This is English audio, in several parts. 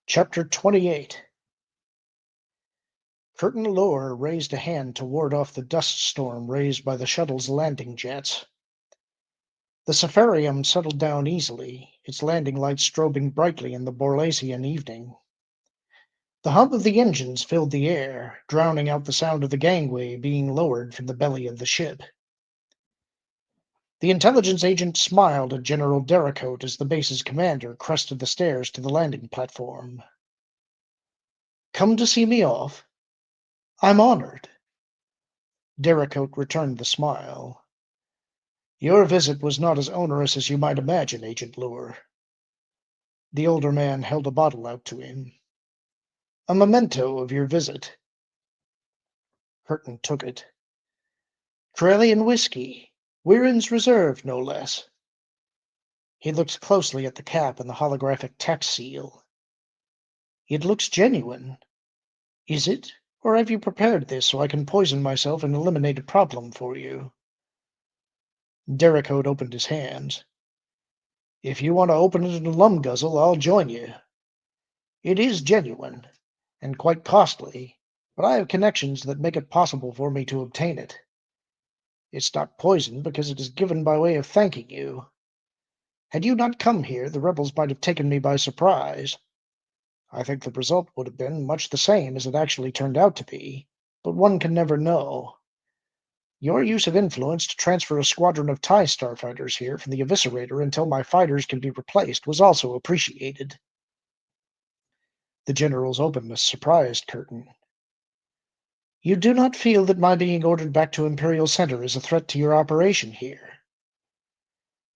Chapter 28. Curtin Lower raised a hand to ward off the dust storm raised by the shuttle's landing jets. The Safarium settled down easily, its landing lights strobing brightly in the Borlasian evening. The hum of the engines filled the air, drowning out the sound of the gangway being lowered from the belly of the ship. The intelligence agent smiled at General Derricote as the base's commander crested the stairs to the landing platform. "Come to see me off? I'm honored." Derricote returned the smile. "Your visit was not as onerous as you might imagine, Agent Lure." The older man held a bottle out to him. "A memento of your visit." Curtin took it. "Corellian whiskey, Weirin's Reserve, no less." He looked closely at the cap and the holographic tax seal. "It looks genuine. Is it, or have you prepared this so I can poison myself and eliminate a problem for you?" Derricote opened his hands. "If you want to open it in lum guzzle, I'll join you. It is genuine, and quite costly, but I have connections that make it possible for me to obtain it. It's not poison because it is given by way of thanking you. Had you not come here, the rebels might have taken me by surprise. I think the result would have been much the same as it actually turned out to be, but one can never know. Your use of influence to transfer a squadron of TIE starfighters here from the Eviscerator until my fighters can be replaced was also appreciated." The general's openness surprised Curtin. "You do not feel that my being ordered back to Imperial Center is a threat to your operation here?"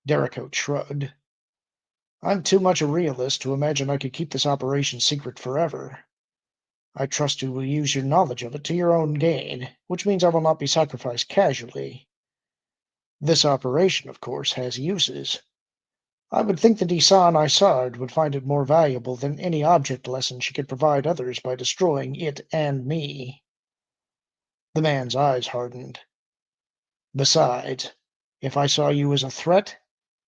Derricote shrugged. "I'm too much a realist to imagine I could keep this operation secret forever. I trust you will use your knowledge of it to your own gain, which means I will not be sacrificed casually. This operation, of course, has uses. I would think that Isan Isard would find it more valuable than any object lesson she could provide others by destroying it and me." The man's eyes hardened. "Besides, if I saw you as a threat,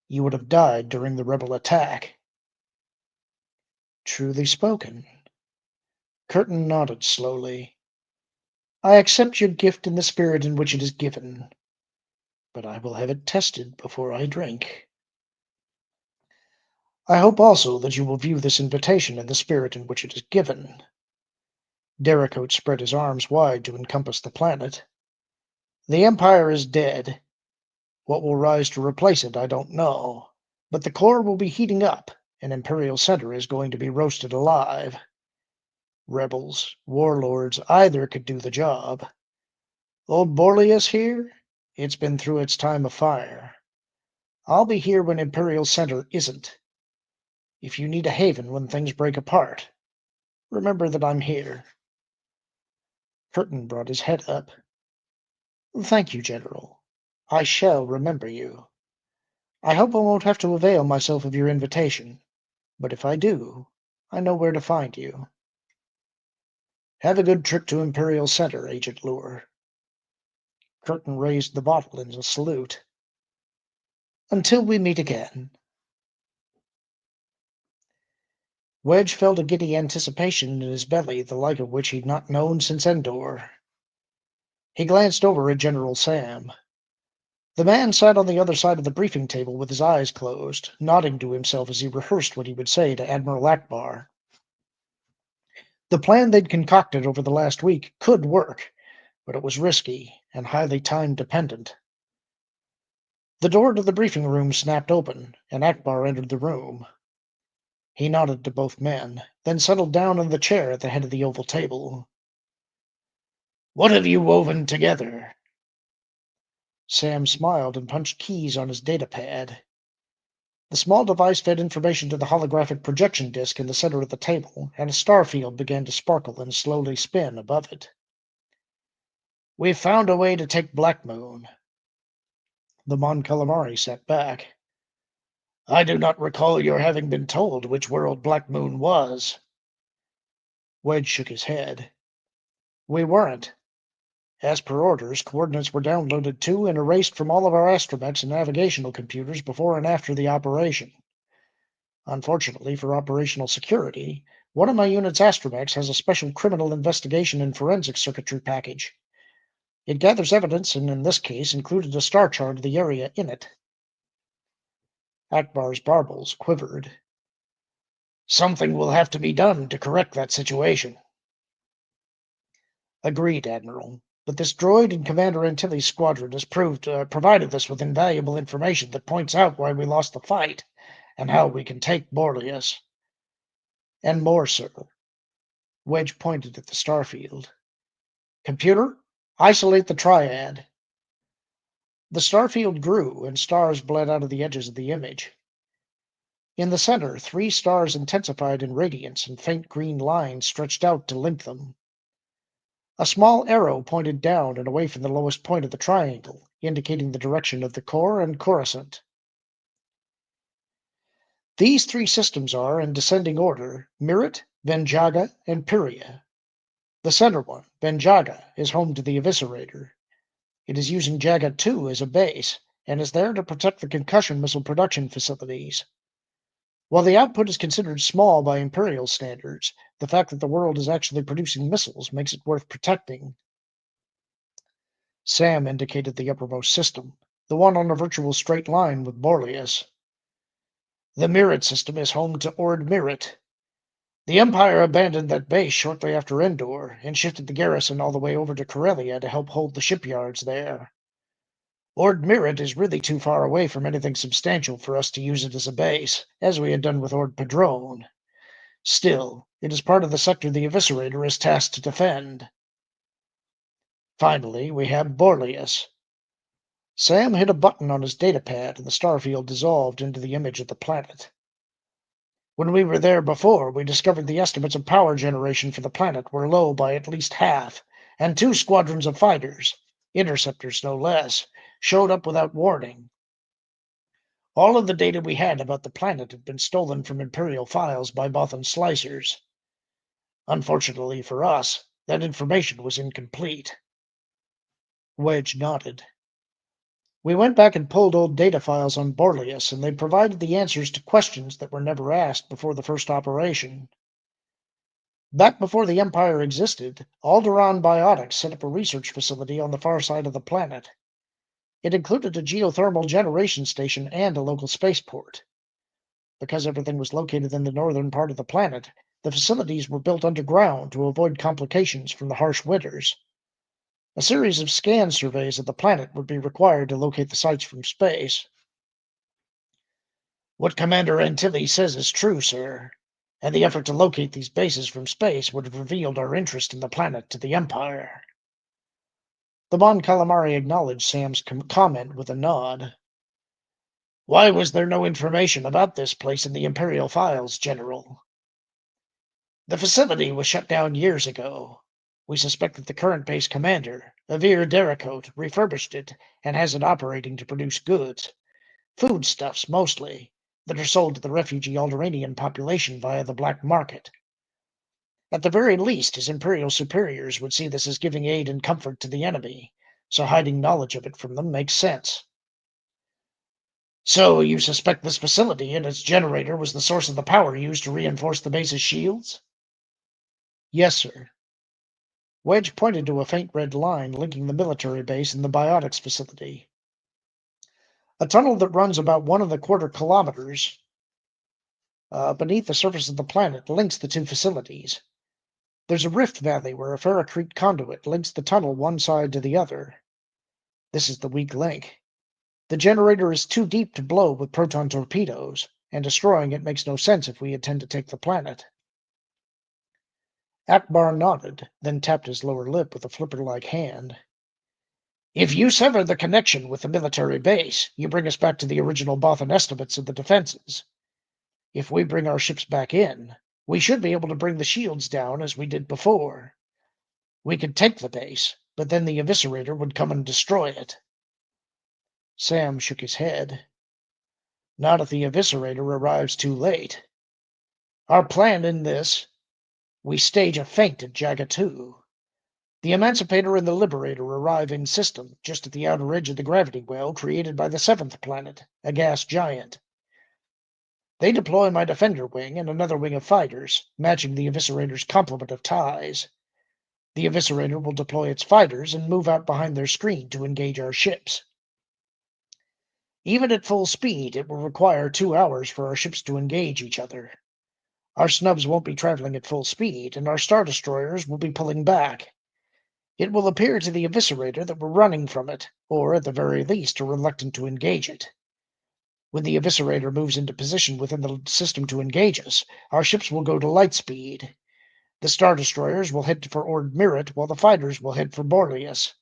you would have died during the rebel attack." "Truly spoken." Curtin nodded slowly. "I accept your gift in the spirit in which it is given, but I will have it tested before I drink. I hope also that you will view this invitation in the spirit in which it is given." Derricote spread his arms wide to encompass the planet. "The Empire is dead. What will rise to replace it, I don't know. But the core will be heating up, and Imperial Center is going to be roasted alive. Rebels, warlords, either could do the job. Old Borlius here? It's been through its time of fire. I'll be here when Imperial Center isn't. If you need a haven when things break apart, remember that I'm here." Curtin brought his head up. "Thank you, General. I shall remember you. I hope I won't have to avail myself of your invitation, but if I do, I know where to find you. Have a good trip to Imperial Center, Agent Lure." Curtin raised the bottle in a salute. "Until we meet again." Wedge felt a giddy anticipation in his belly, the like of which he'd not known since Endor. He glanced over at General Sam. The man sat on the other side of the briefing table with his eyes closed, nodding to himself as he rehearsed what he would say to Admiral Akbar. The plan they'd concocted over the last week could work, but it was risky and highly time-dependent. The door to the briefing room snapped open, and Akbar entered the room. He nodded to both men, then settled down in the chair at the head of the oval table. "What have you woven together?" Sam smiled and punched keys on his datapad. The small device fed information to the holographic projection disk in the center of the table, and a star field began to sparkle and slowly spin above it. "We've found a way to take Blackmoon." The Mon Calamari sat back. "I do not recall your having been told which world Blackmoon was." Wedge shook his head. "We weren't. As per orders, coordinates were downloaded to and erased from all of our astromechs and navigational computers before and after the operation. Unfortunately for operational security, One of my unit's astromechs has a special criminal investigation and forensic circuitry package. It gathers evidence and, in this case, included a star chart of the area in it. Akbar's barbels quivered. Something will have to be done to correct that situation. Agreed, Admiral. But this droid in Commander Antilles' squadron has provided us with invaluable information that points out why we lost the fight and how we can take Borlius. And more, sir. Wedge pointed at the starfield. Computer, isolate the triad. The starfield grew, and stars bled out of the edges of the image. In the center, 3 stars intensified in radiance, and faint green lines stretched out to link them. A small arrow pointed down and away from the lowest point of the triangle, indicating the direction of the core and Coruscant. These 3 systems are, in descending order, Mirrit, Venjaga, and Pyria. The center one, Venjaga, is home to the Eviscerator. It is using Jaga 2 as a base, and is there to protect the concussion missile production facilities. While the output is considered small by Imperial standards, the fact that the world is actually producing missiles makes it worth protecting. Sam indicated the uppermost system, the one on a virtual straight line with Borlius. The Mirrit system is home to Ord Mirrit. The Empire abandoned that base shortly after Endor and shifted the garrison all the way over to Corellia to help hold the shipyards there. Ord Mirrit is really too far away from anything substantial for us to use it as a base, as we had done with Ord Padrone. Still, it is part of the sector the Eviscerator is tasked to defend. Finally, we have Borlius. Sam hit a button on his datapad, and the starfield dissolved into the image of the planet. When we were there before, we discovered the estimates of power generation for the planet were low by at least half, and 2 squadrons of fighters, interceptors no less, showed up without warning. All of the data we had about the planet had been stolen from Imperial files by Bothan slicers. Unfortunately for us, that information was incomplete. Wedge nodded. We went back and pulled old data files on Borlius, and they provided the answers to questions that were never asked before the first operation. Back before the Empire existed, Alderaan Biotics set up a research facility on the far side of the planet. It included a geothermal generation station and a local spaceport. Because everything was located in the northern part of the planet, the facilities were built underground to avoid complications from the harsh winters. A series of scan surveys of the planet would be required to locate the sites from space. What Commander Antilles says is true, sir, and the effort to locate these bases from space would have revealed our interest in the planet to the Empire. The Mon Calamari acknowledged Sam's comment with a nod. Why was there no information about this place in the Imperial files, General? The facility was shut down years ago. We suspect that the current base commander, Avir Dericote, refurbished it and has it operating to produce goods, foodstuffs mostly, that are sold to the refugee Alderanian population via the black market. At the very least, his Imperial superiors would see this as giving aid and comfort to the enemy, so hiding knowledge of it from them makes sense. So you suspect this facility and its generator was the source of the power used to reinforce the base's shields? Yes, sir. Wedge pointed to a faint red line linking the military base and the biotics facility. A tunnel that runs about 1¼ kilometers beneath the surface of the planet links the 2 facilities. There's a rift valley where a ferrocrete conduit links the tunnel one side to the other. This is the weak link. The generator is too deep to blow with proton torpedoes, and destroying it makes no sense if we intend to take the planet. Akbar nodded, then tapped his lower lip with a flipper-like hand. If you sever the connection with the military base, you bring us back to the original Bothan estimates of the defenses. If we bring our ships back in, we should be able to bring the shields down as we did before. We could take the base, but then the Eviscerator would come and destroy it. Sam shook his head. Not if the Eviscerator arrives too late. Our plan in this, we stage a feint at Jaga 2. The Emancipator and the Liberator arrive in system, just at the outer edge of the gravity well created by the 7th planet, a gas giant. They deploy my defender wing and another wing of fighters, matching the Eviscerator's complement of ties. The Eviscerator will deploy its fighters and move out behind their screen to engage our ships. Even at full speed, it will require 2 hours for our ships to engage each other. Our snubs won't be traveling at full speed, and our Star Destroyers will be pulling back. It will appear to the Eviscerator that we're running from it, or at the very least are reluctant to engage it. When the Eviscerator moves into position within the system to engage us, our ships will go to light speed. The Star Destroyers will head for Ord Mirit, while the fighters will head for Boreas.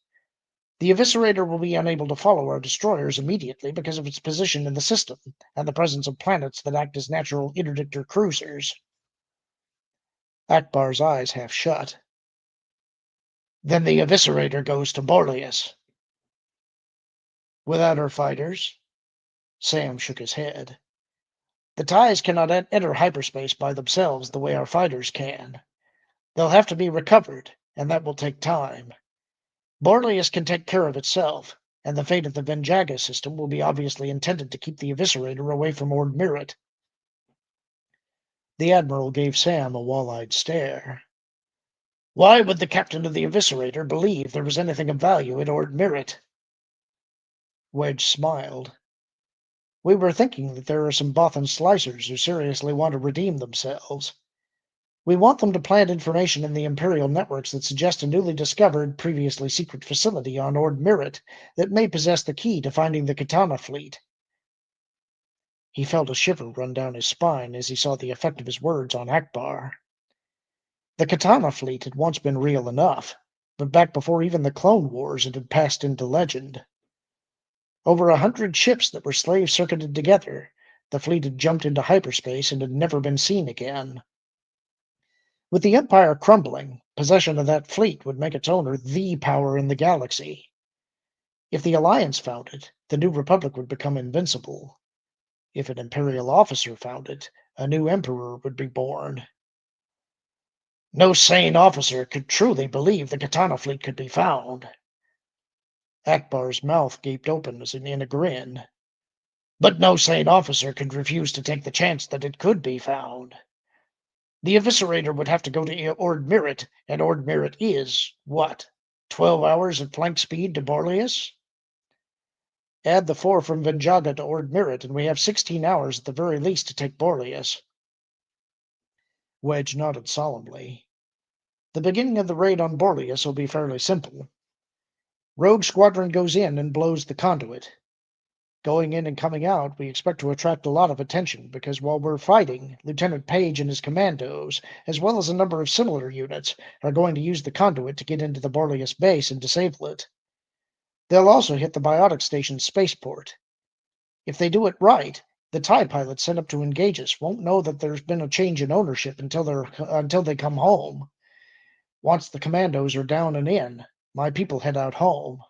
The Eviscerator will be unable to follow our destroyers immediately because of its position in the system and the presence of planets that act as natural interdictor cruisers. Akbar's eyes half shut. Then the Eviscerator goes to Boreas. Without our fighters? Sam shook his head. The ties cannot enter hyperspace by themselves the way our fighters can. They'll have to be recovered, and that will take time. Boreas can take care of itself, and the fate of the Venjaga system will be obviously intended to keep the Eviscerator away from Ord Mirit. The Admiral gave Sam a wall-eyed stare. Why would the captain of the Eviscerator believe there was anything of value in Ord Mirit? Wedge smiled. We were thinking that there are some Bothan slicers who seriously want to redeem themselves. We want them to plant information in the Imperial networks that suggest a newly discovered, previously secret facility on Ord Mirit that may possess the key to finding the Katana fleet. He felt a shiver run down his spine as he saw the effect of his words on Akbar. The Katana fleet had once been real enough, but back before even the Clone Wars it had passed into legend. Over 100 ships that were slave-circuited together, the fleet had jumped into hyperspace and had never been seen again. With the Empire crumbling, possession of that fleet would make its owner the power in the galaxy. If the Alliance found it, the New Republic would become invincible. If an Imperial officer found it, a new Emperor would be born. No sane officer could truly believe the Katana fleet could be found. Akbar's mouth gaped open as in a grin. But no sane officer could refuse to take the chance that it could be found. The Eviscerator would have to go to Ord Mirit, and Ord Mirit is, what, 12 hours at flank speed to Boreas? Add the 4 from Venjaga to Ord Mirit, and we have 16 hours at the very least to take Boreas. Wedge nodded solemnly. The beginning of the raid on Boreas will be fairly simple. Rogue Squadron goes in and blows the conduit. Going in and coming out, we expect to attract a lot of attention because while we're fighting, Lieutenant Page and his commandos, as well as a number of similar units, are going to use the conduit to get into the Boreas base and disable it. They'll also hit the biotic station's spaceport. If they do it right, the TIE pilots sent up to engage us won't know that there's been a change in ownership until they come home. Once the commandos are down and in, my people head out home.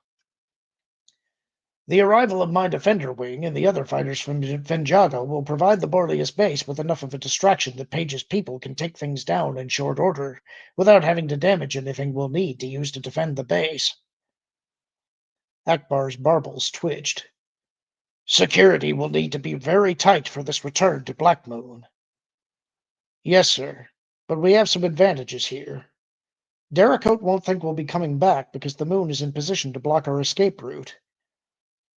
The arrival of my defender wing and the other fighters from Venjaga will provide the Boreas base with enough of a distraction that Page's people can take things down in short order, without having to damage anything we'll need to use to defend the base. Akbar's barbels twitched. Security will need to be very tight for this return to Blackmoon. Yes, sir, but we have some advantages here. Daracote won't think we'll be coming back because the moon is in position to block our escape route.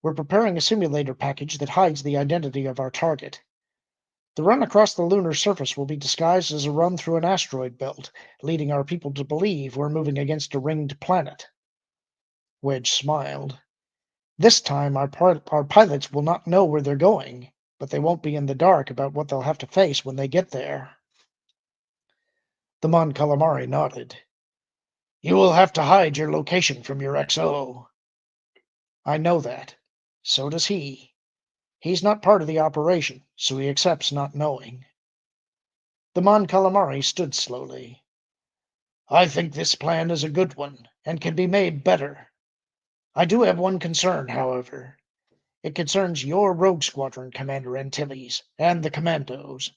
We're preparing a simulator package that hides the identity of our target. The run across the lunar surface will be disguised as a run through an asteroid belt, leading our people to believe we're moving against a ringed planet. Wedge smiled. This time our pilots will not know where they're going, but they won't be in the dark about what they'll have to face when they get there. The Mon Calamari nodded. You will have to hide your location from your XO. I know that. So does he. He's not part of the operation, so he accepts not knowing. The Mon Calamari stood slowly. I think this plan is a good one, and can be made better. I do have one concern, however. It concerns your Rogue Squadron, Commander Antilles, and the Commandos.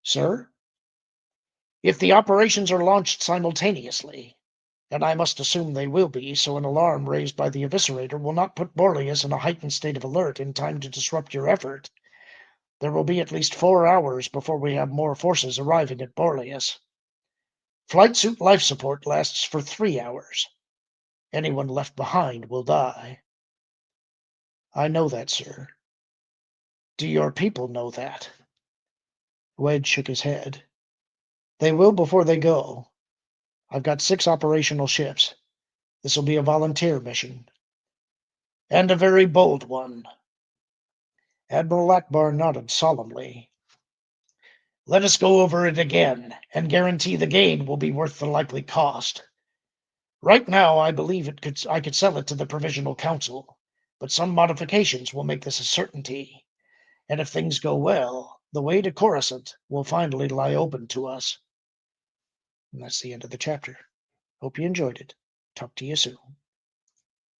Sir? If the operations are launched simultaneously, and I must assume they will be, so an alarm raised by the Eviscerator will not put Boreas in a heightened state of alert in time to disrupt your effort, There will be at least 4 hours before we have more forces arriving at Borlius. Flight suit life support lasts for 3 hours. Anyone left behind will die. I know that, sir. Do your people know that? Wedge shook his head. They will before they go. I've got 6 operational ships. This will be a volunteer mission. And a very bold one. Admiral Akbar nodded solemnly. Let us go over it again, and guarantee the gain will be worth the likely cost. Right now, I believe I could sell it to the Provisional Council, but some modifications will make this a certainty. And if things go well, the way to Coruscant will finally lie open to us. And that's the end of the chapter. Hope you enjoyed it. Talk to you soon.